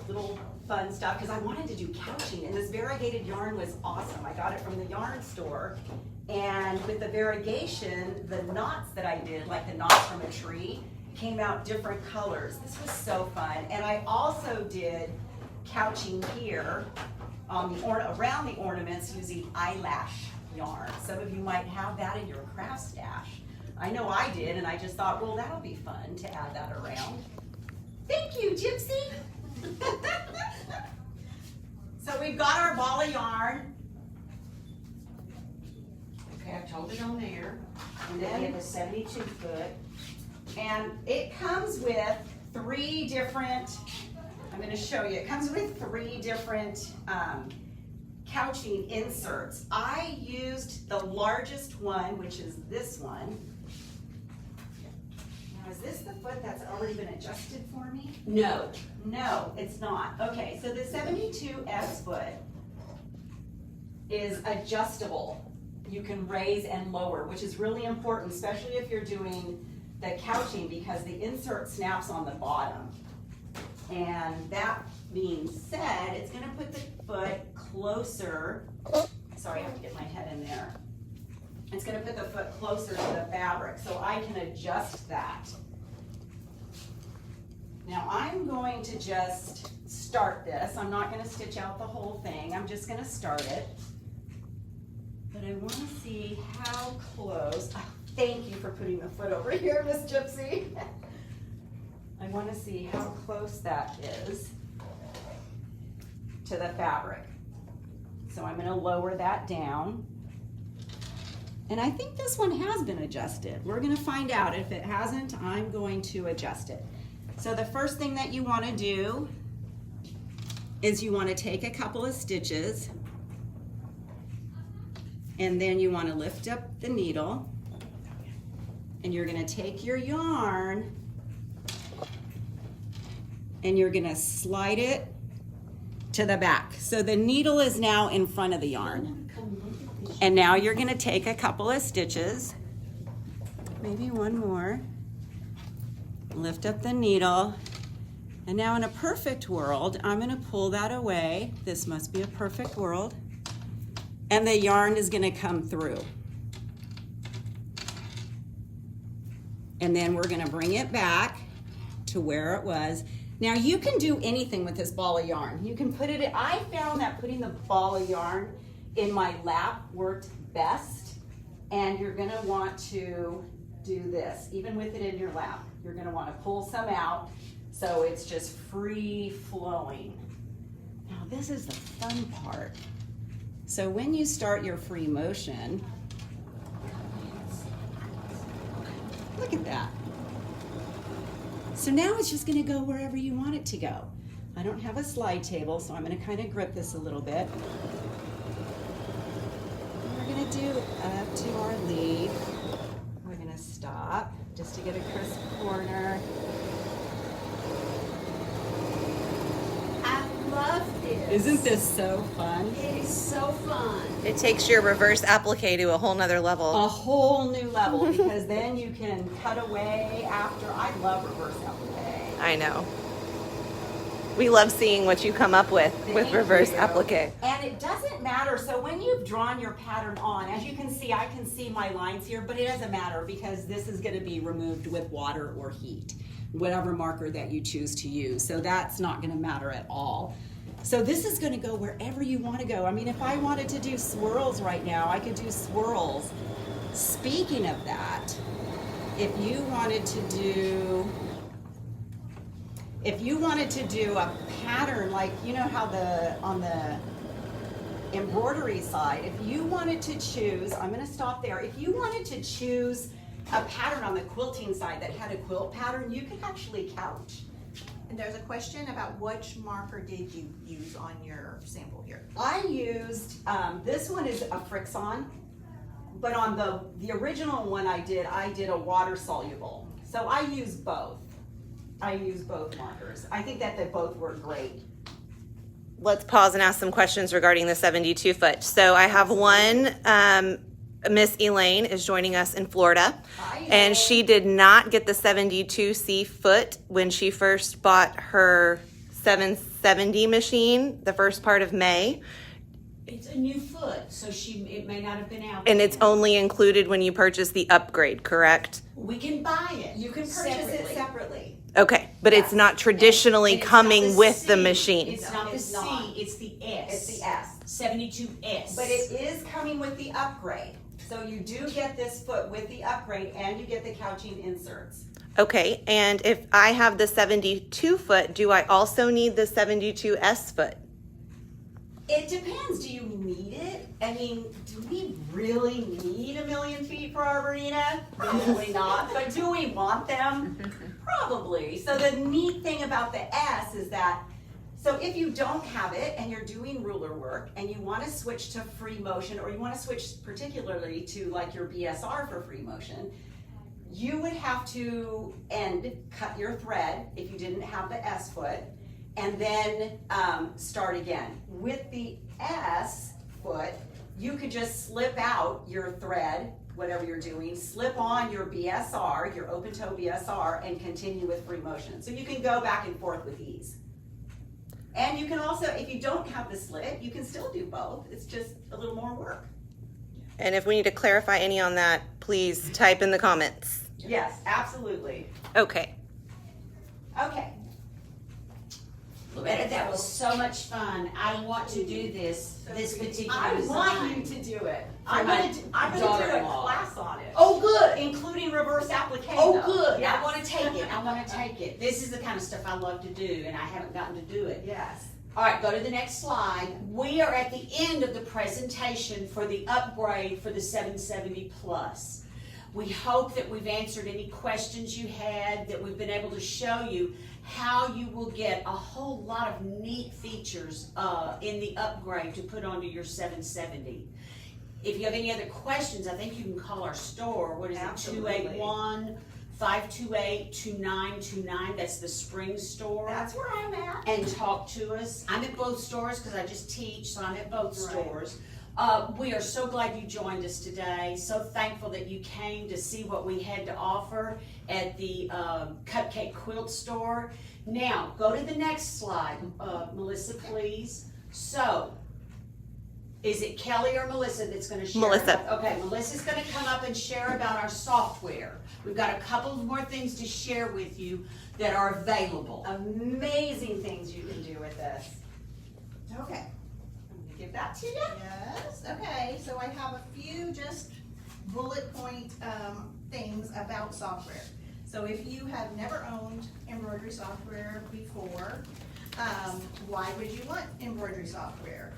little fun stuff because I wanted to do couching, and this variegated yarn was awesome. I got it from the yarn store, and with the variegation, the knots that I did, like the knots from a tree, came out different colors. This was so fun. And I also did couching here on the around the ornaments using eyelash yarn. Some of you might have that in your craft stash. I know I did, and I just thought, well, that'll be fun to add that around. Thank you, Gypsy. So we've got our ball of yarn. Okay, I've told it on there. And then we have a 72 foot. And it comes with three different, I'm gonna show you, it comes with three different couching inserts. I used the largest one, which is this one. Now, is this the foot that's already been adjusted for me? No. No, it's not. Okay, so the 72S foot is adjustable. You can raise and lower, which is really important, especially if you're doing the couching, because the insert snaps on the bottom. And that being said, it's gonna put the foot closer. Sorry, I have to get my head in there. It's gonna put the foot closer to the fabric, so I can adjust that. Now I'm going to just start this. I'm not gonna stitch out the whole thing. I'm just gonna start it. But I wanna see how close, oh, thank you for putting the foot over here, Miss Gypsy. I wanna see how close that is to the fabric. So I'm gonna lower that down. And I think this one has been adjusted. We're gonna find out. If it hasn't, I'm going to adjust it. So the first thing that you wanna do is you wanna take a couple of stitches, and then you wanna lift up the needle, and you're gonna take your yarn and you're gonna slide it to the back. So the needle is now in front of the yarn. And now you're gonna take a couple of stitches, maybe one more, lift up the needle, and now in a perfect world, I'm gonna pull that away. This must be a perfect world. And the yarn is gonna come through. And then we're gonna bring it back to where it was. Now you can do anything with this ball of yarn. You can put it in, I found that putting the ball of yarn in my lap worked best. And you're gonna want to do this, even with it in your lap. You're gonna wanna pull some out so it's just free flowing. Now this is the fun part. So when you start your free motion, look at that. So now it's just gonna go wherever you want it to go. I don't have a slide table, so I'm gonna kind of grip this a little bit. We're gonna do up to our leaf. We're gonna stop just to get a crisp corner. I love this. Isn't this so fun? It is so fun. It takes your reverse applique to a whole nother level. A whole new level because then you can cut away after. I love reverse applique. I know. We love seeing what you come up with Thank reverse you. applique. And it doesn't matter. So when you've drawn your pattern on, as you can see, I can see my lines here, but it doesn't matter because this is going to be removed with water or heat, whatever marker that you choose to use. So that's not going to matter at all. So this is going to go wherever you want to go. I mean, if I wanted to do swirls right now, I could do swirls. Speaking of that, if you wanted to do a pattern, like, you know how on the embroidery side, if you wanted to choose, I'm going to stop there, if you wanted to choose a pattern on the quilting side that had a quilt pattern, you could actually couch. And there's a question about which marker did you use on your sample here? I used, this one is a Frixon, but on the original one I did a water soluble. So I use both. I use both markers. I think that they both work great. Let's pause and ask some questions regarding the 72 foot. So I have one, Miss Elaine is joining us in Florida. Hi, And Elaine. she did not get the 72C foot when she first bought her 770 machine the first part of May. It's a new foot, so it may not have been out. And it's yet. only included when you purchase the upgrade, correct? We can buy it. You can purchase it separately. Okay, but it's not traditionally And it's coming not the with the C. machine. It's No, not the it's C, not. it's the S. It's the S. 72S. But it is coming with the upgrade. So you do get this foot with the upgrade and you get the couching inserts. Okay, and if I have the 72 foot, do I also need the 72S foot? It depends. Do you need it? I mean, do we really need 1,000,000 feet for our Bernina? Probably not. But do we want them? Probably. So the neat thing about the S is that, so if you don't have it and you're doing ruler work and you want to switch to free motion, or you want to switch particularly to like your BSR for free motion, you would have to cut your thread if you didn't have the S foot, and then start again. With the S foot, you could just slip out your thread, whatever you're doing, slip on your BSR, your open toe BSR, and continue with free motion. So you can go back and forth with ease. And you can also, if you don't have the slit, you can still do both. It's just a little more work. And if we need to clarify any on that, please type in the comments. Yes, absolutely. Okay. Okay. Loretta, that was so much fun. I want to do this particular design. I want you to do it. I'm my gonna do a daughter-in-law. class on it. Oh, good. Including reverse applique. Oh, though. good. Yes. I want to take it. I want to take it. This is the kind of stuff I love to do, and I haven't gotten to do it. Yes. All right, go to the next slide. We are at the end of the presentation for the upgrade for the 770 Plus. We hope that we've answered any questions you had, that we've been able to show you how you will get a whole lot of neat features in the upgrade to put onto your 770. If you have any other questions, I think you can call our store. What is Absolutely. it? 281-528-2929. That's the spring store. That's where I'm at. And talk to us. I'm at both stores because I just teach, so I'm at both Right. stores. We are so glad you joined us today. So thankful that you came to see what we had to offer at the Cupcake Quilt store. Now, go to the next slide, Melissa, please. So, is it Kelly or Melissa that's going to share? Melissa. Okay, Melissa's going to come up and share about our software. We've got a couple of more things to share with you that are available. Amazing things you can do with this. Okay. I'm gonna give that to you. Yes, okay, so I have a few just bullet point things about software. So if you have never owned embroidery software before, why would you want embroidery software?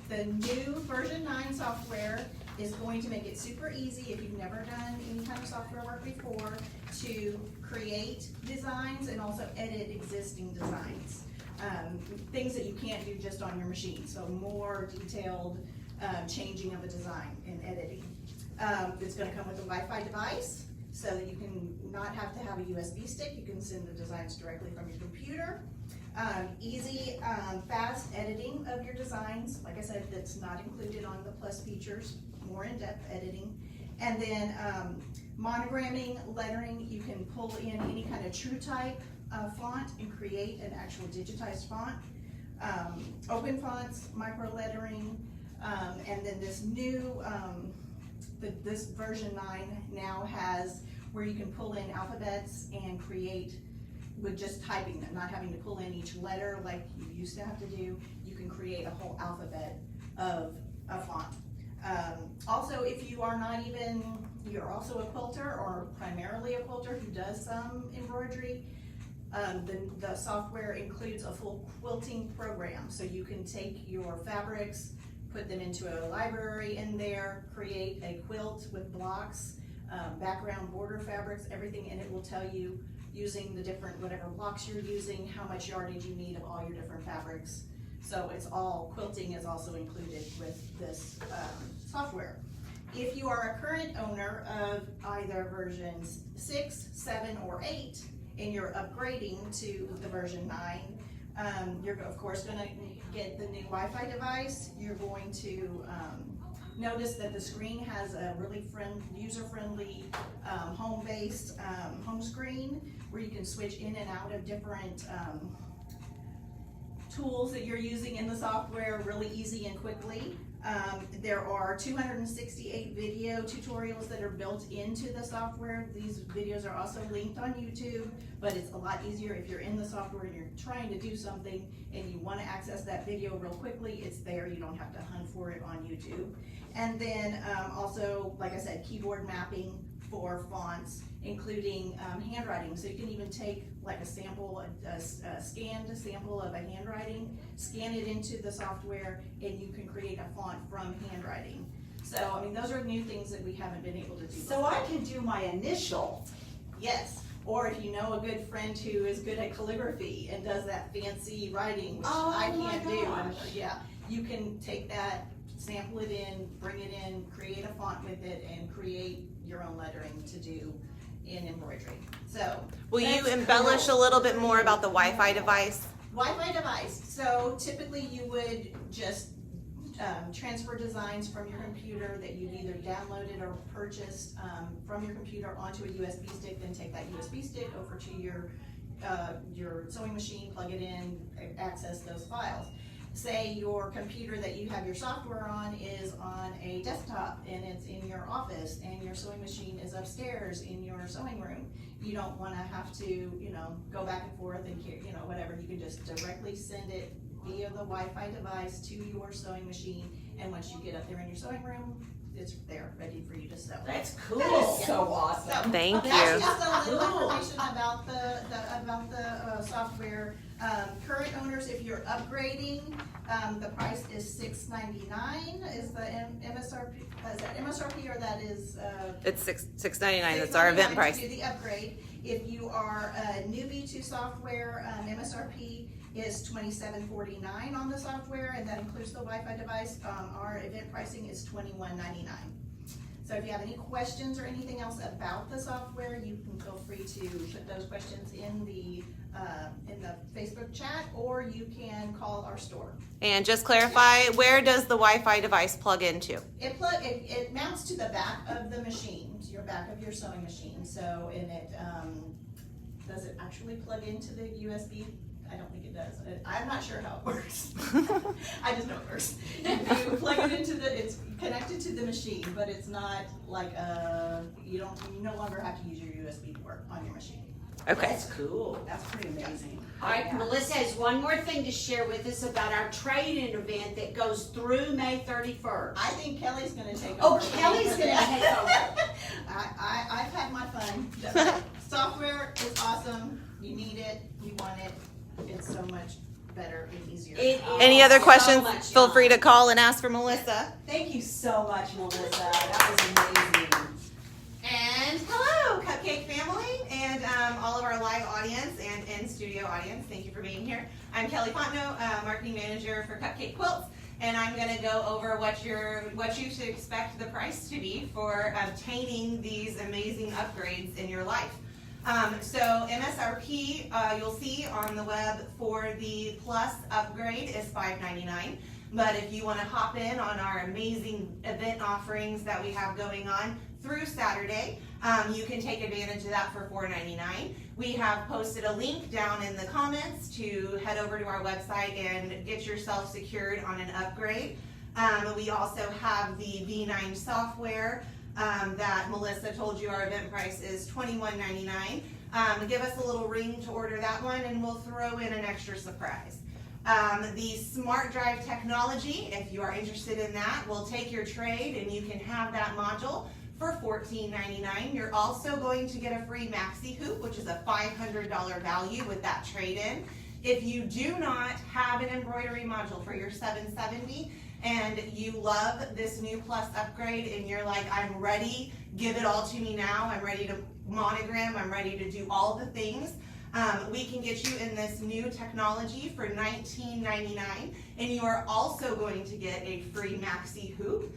The new version 9 software is going to make it super easy if you've never done any kind of software work before to create designs and also edit existing designs. Things that you can't do just on your machine, so more detailed changing of a design and editing. It's going to come with a Wi-Fi device, so that you can not have to have a USB stick. You can send the designs directly from your computer. Easy, fast editing of your designs. Like I said, that's not included on the Plus features, more in-depth editing. And then monogramming, lettering, you can pull in any kind of true type font and create an actual digitized font. Open fonts, micro lettering, and then this new, this version 9 now has where you can pull in alphabets and create with just typing them, not having to pull in each letter like you used to have to do. You can create a whole alphabet of a font. Also, if you are not even, you're also a quilter or primarily a quilter who does some embroidery, the software includes a full quilting program. So you can take your fabrics, put them into a library in there, create a quilt with blocks, background border fabrics, everything, and it will tell you using the different, whatever blocks you're using, how much yardage you need of all your different fabrics. So it's all, quilting is also included with this software. If you are a current owner of either versions 6, 7, or 8, and you're upgrading to the version 9, you're of course gonna get the new Wi-Fi device. You're going to notice that the screen has a really user-friendly home-based home screen where you can switch in and out of different tools that you're using in the software really easy and quickly. There are 268 video tutorials that are built into the software. These videos are also linked on YouTube, but it's a lot easier if you're in the software and you're trying to do something and you want to access that video real quickly. It's there. You don't have to hunt for it on YouTube. And then also, like I said, keyboard mapping for fonts, including handwriting. So you can even take like a sample, a scanned sample of a handwriting, scan it into the software, and you can create a font from handwriting. So, I mean, those are new things that we haven't been able to do So before. I can do my initial. Yes, or if you know a good friend who is good at calligraphy and does that fancy writing, which Oh I my can't do. gosh. Yeah, you can take that, sample it in, bring it in, create a font with it, and create your own lettering to do in embroidery. So, Will you That's embellish cool. a little bit more about the Wi-Fi device? Wi-Fi device. So typically you would just transfer designs from your computer that you've either downloaded or purchased from your computer onto a USB stick, then take that USB stick over to your sewing machine, plug it in, access those files. Say your computer that you have your software on is on a desktop and it's in your office and your sewing machine is upstairs in your sewing room. You don't want to have to, you know, go back and forth and, you know, whatever. You can just directly send it via the Wi-Fi device to your sewing machine, and once you get up there in your sewing room, it's there, ready for you to sew. That's cool. That is so awesome. Thank That's you. just a little Cool. information about the software. Current owners, if you're upgrading, the price is $6.99 is the MSRP. Is that MSRP or that is? It's $6.99. That's our event $6.99 price. to do the upgrade. If you are a newbie to software, MSRP is $27.49 on the software, and that includes the Wi-Fi device. Our event pricing is $21.99. So if you have any questions or anything else about the software, you can feel free to put those questions in the Facebook chat, or you can call our store. And just clarify, where does the Wi-Fi device plug into? It mounts to the back of the machine, to your back of your sewing machine. So, and it does it actually plug into the USB? I don't think it does. I'm not sure how it works. I just know it works. You plug it into it's connected to the machine, but it's not like you no longer have to use your USB port on your machine. Okay. That's cool. That's pretty amazing. All right, Yeah. Melissa has one more thing to share with us about our trade-in event that goes through May 31st. I think Kelly's gonna take Oh, over. Kelly's gonna take over. I've had my fun. The software is awesome. You need it. You want it. It's so much better and easier. It is Any other so questions? much Feel fun. free to call and ask for Melissa. Thank you so much, Melissa. That was amazing. And And hello, Cupcake family, and all of our live audience and in-studio audience. Thank you for being here. I'm Kelly Fontenot, marketing manager for Cupcake Quilts, and I'm going to go over what you should expect the price to be for obtaining these amazing upgrades in your life. So MSRP, you'll see on the web for the Plus upgrade is $5.99. But if you want to hop in on our amazing event offerings that we have going on through Saturday, you can take advantage of that for $4.99. We have posted a link down in the comments to head over to our website and get yourself secured on an upgrade. We also have the V9 software that Melissa told you our event price is $21.99. Give us a little ring to order that one and we'll throw in an extra surprise. The Smart Drive technology, if you are interested in that, we'll take your trade and you can have that module for $14.99. You're also going to get a free maxi hoop, which is a $500 value with that trade-in. If you do not have an embroidery module for your 770 and you love this new Plus upgrade and you're like, I'm ready, give it all to me now, I'm ready to monogram, I'm ready to do all the things, we can get you in this new technology for $19.99, and you are also going to get a free maxi hoop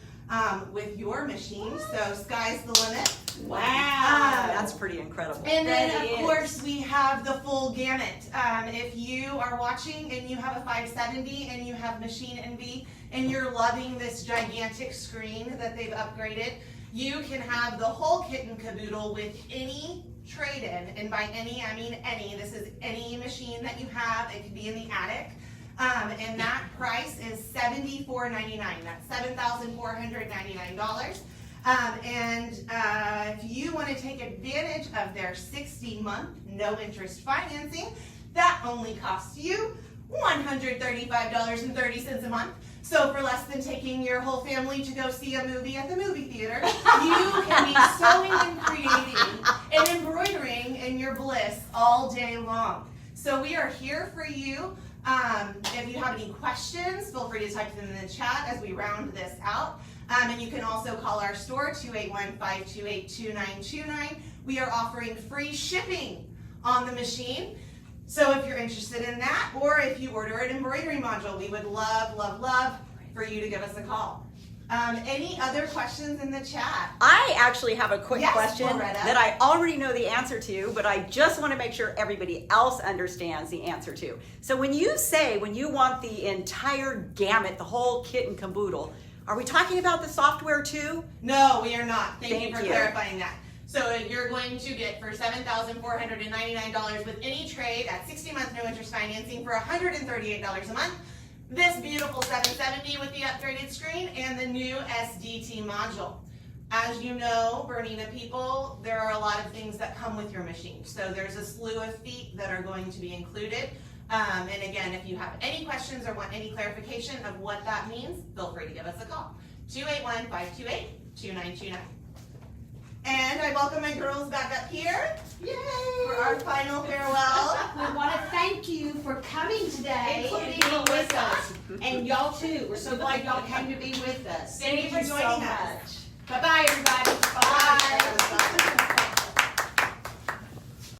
with your machine, so sky's the limit. Wow, that's pretty incredible. And then of course we have the full gamut. If you are watching and you have a 570 and you have Machine Envy and you're loving this gigantic screen that they've upgraded, you can have the whole kit and caboodle with any trade-in, and by any I mean any. This is any machine that you have. It could be in the attic, and that price is $74.99. That's $7,499. If you want to take advantage of their 60-month no-interest financing, that only costs you $135.30 a month. So for less than taking your whole family to go see a movie at the movie theater, you can be sewing and creating and embroidering in your bliss all day long. So we are here for you. If you have any questions, feel free to type them in the chat as we round this out. And you can also call our store, 281-528-2929. We are offering free shipping on the machine. So if you're interested in that, or if you order an embroidery module, we would love, love, love for you to give us a call. Any other questions in the chat? I actually have a quick question Loretta. that I already know the answer to, but I just want to make sure everybody else understands the answer to. So when you want the entire gamut, the whole kit and caboodle, are we talking about the software too? No, we are not. Thank you for Thank you. clarifying that. So you're going to get for $7,499 with any trade at 60-month no interest financing for $138 a month. This beautiful 770 with the upgraded screen and the new SDT module. As you know, Bernina people, there are a lot of things that come with your machine. So there's a slew of feet that are going to be included. And again, if you have any questions or want any clarification of what that means, feel free to give us a call. 281-528-2929. And I welcome my girls back up here. Yay! For our final farewell. We want to thank you for coming today and being with us. And y'all too. We're so glad y'all came to be with us. Thank you for joining us. Bye-bye, everybody. Bye.